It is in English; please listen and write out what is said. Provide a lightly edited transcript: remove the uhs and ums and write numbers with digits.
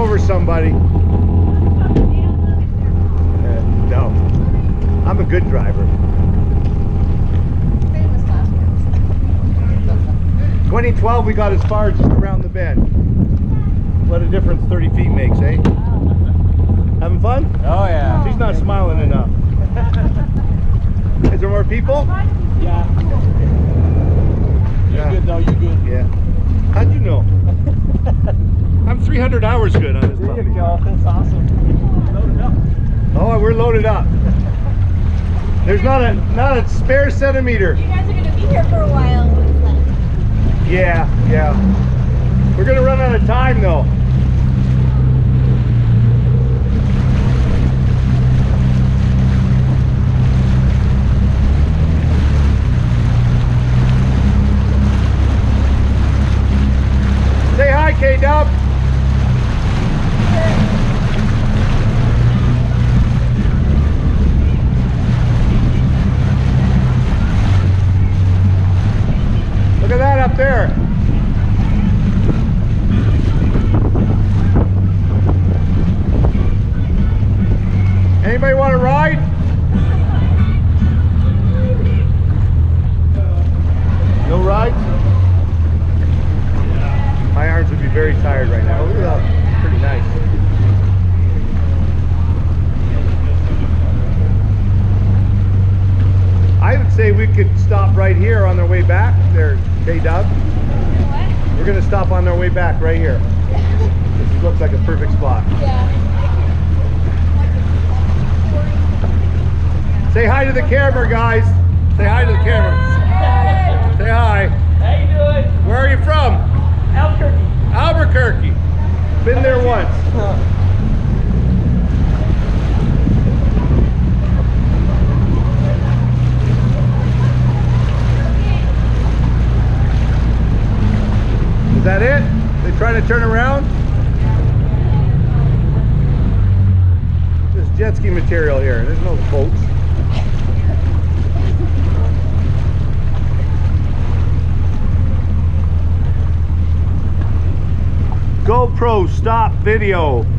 over somebody. No, I'm a good driver. 2012, we got as far as just around the bend. What a difference 30 feet makes, eh? Having fun? Oh yeah. She's not smiling enough. Is there more people? Yeah. You're good though, you're good. Yeah. How'd you know? I'm 300 hours good on this puppy. There you go, that's awesome. Loaded up. Oh, we're loaded up. There's not a spare centimeter. You guys are going to be here for a while. Yeah. We're gonna run out of time though. Say hi, K-Dub. Look at that up there. Anybody want to ride? No rides? My arms would be very tired right now. Look at that. Pretty nice. I would say we could stop right here on our way back. There, K-Dub. What? We're going to stop on our way back right here. This looks like a perfect spot. Yeah. Say hi to the camera, guys. Say hi to the camera. Say hi. How you doing? Where are you from? Albuquerque. Albuquerque. Been there once. Is that it? They trying to turn around? There's jet ski material here. There's no boats. GoPro stop video.